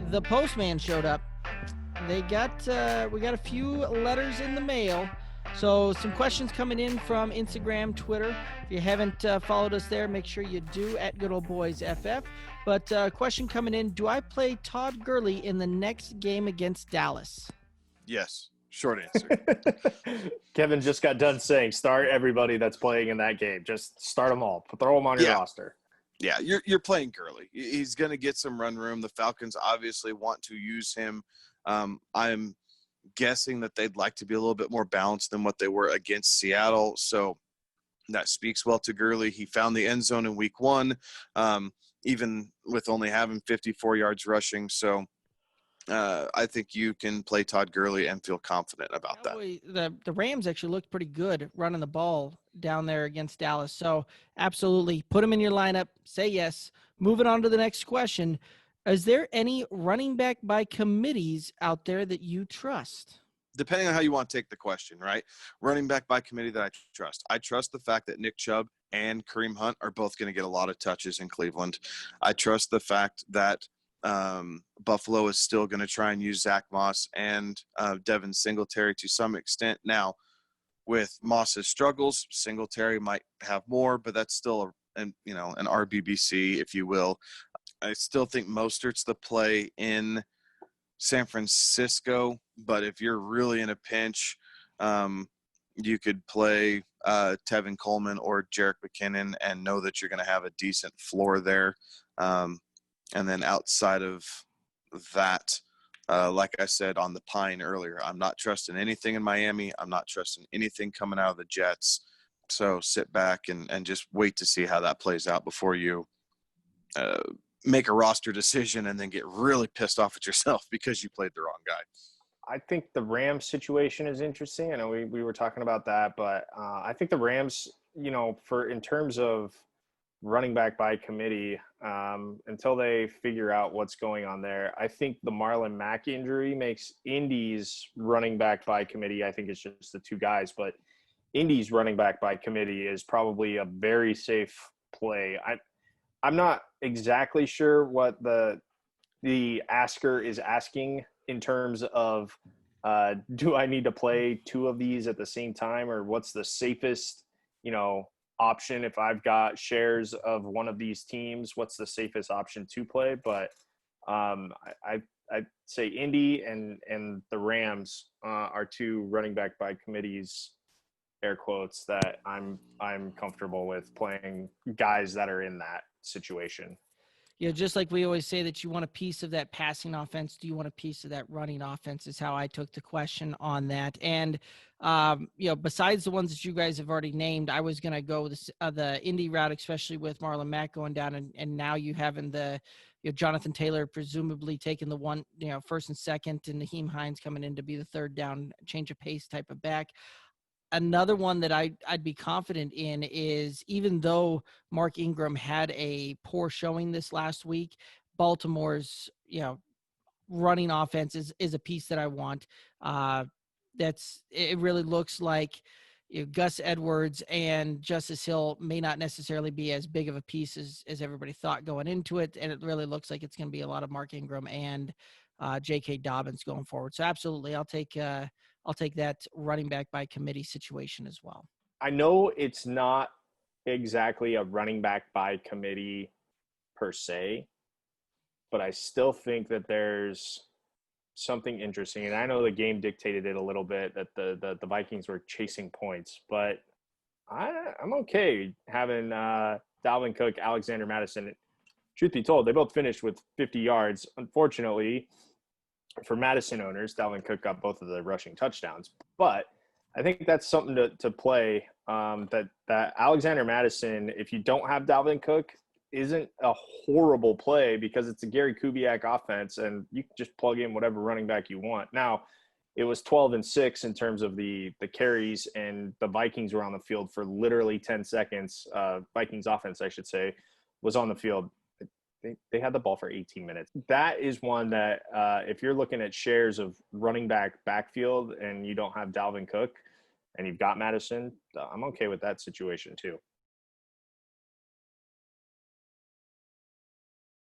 the postman showed up. We got a few letters in the mail. So some questions coming in from Instagram, Twitter. If you haven't followed us there, make sure you do at Good Old Boys FF. But question coming in: do I play Todd Gurley in the next game against Dallas? Yes. Short answer. Kevin just got done saying start everybody that's playing in that game. Just start them all. Throw them on your roster. Yeah, you're playing Gurley. He's going to get some run room. The Falcons obviously want to use him. I'm guessing that they'd like to be a little bit more balanced than what they were against Seattle. So that speaks well to Gurley. He found the end zone in week 1, even with only having 54 yards rushing. So I think you can play Todd Gurley and feel confident about that. The Rams actually looked pretty good running the ball down there against Dallas. So absolutely put him in your lineup. Say yes. Moving on to the next question. Is there any running back by committees out there that you trust? Depending on how you want to take the question, right? Running back by committee that I trust. I trust the fact that Nick Chubb and Kareem Hunt are both going to get a lot of touches in Cleveland. I trust the fact that Buffalo is still going to try and use Zach Moss and Devin Singletary to some extent. Now, with Moss's struggles, Singletary might have more, but that's still an RBBC, if you will. I still think Mostert's the play in San Francisco, but if you're really in a pinch, you could play Tevin Coleman or Jerick McKinnon and know that you're going to have a decent floor there. And then outside of that, like I said on the Pine earlier, I'm not trusting anything in Miami. I'm not trusting anything coming out of the Jets. So sit back and just wait to see how that plays out before you make a roster decision and then get really pissed off at yourself because you played the wrong guy. I think the Rams situation is interesting. I know we were talking about that, but I think the Rams, in terms of running back by committee, until they figure out what's going on there, I think the Marlon Mack injury makes Indy's running back by committee. I think it's just the two guys, but Indy's running back by committee is probably a very safe play. I'm not exactly sure what the asker is asking in terms of do I need to play two of these at the same time, or what's the safest, option if I've got shares of one of these teams? What's the safest option to play? But I'd say Indy and the Rams are two running back by committees, air quotes, that I'm comfortable with playing guys that are in that situation. Just like we always say that you want a piece of that passing offense, do you want a piece of that running offense is how I took the question on that. And, besides the ones that you guys have already named, I was going to go the Indy route, especially with Marlon Mack going down. And now you having Jonathan Taylor presumably taking the one, first and second, and Naheem Hines coming in to be the third down, change of pace type of back. Another one that I'd be confident in is, even though Mark Ingram had a poor showing this last week, Baltimore's, running offense is a piece that I want. It really looks like Gus Edwards and Justice Hill may not necessarily be as big of a piece as everybody thought going into it. And it really looks like it's going to be a lot of Mark Ingram and J.K. Dobbins going forward. So absolutely, I'll take that running back by committee situation as well. I know it's not exactly a running back by committee per se, but I still think that there's something interesting. And I know the game dictated it a little bit, that the Vikings were chasing points, but I'm okay having Dalvin Cook, Alexander Mattison. Truth be told, they both finished with 50 yards. Unfortunately, for Madison owners, Dalvin Cook got both of the rushing touchdowns. But I think that's something to play, that Alexander Mattison, if you don't have Dalvin Cook, isn't a horrible play, because it's a Gary Kubiak offense and you can just plug in whatever running back you want. Now, it was 12-6 in terms of the carries, and the Vikings were on the field for literally 10 seconds. Vikings offense, I should say, was on the field. They had the ball for 18 minutes. That is one that if you're looking at shares of running backfield and you don't have Dalvin Cook and you've got Madison, I'm okay with that situation too.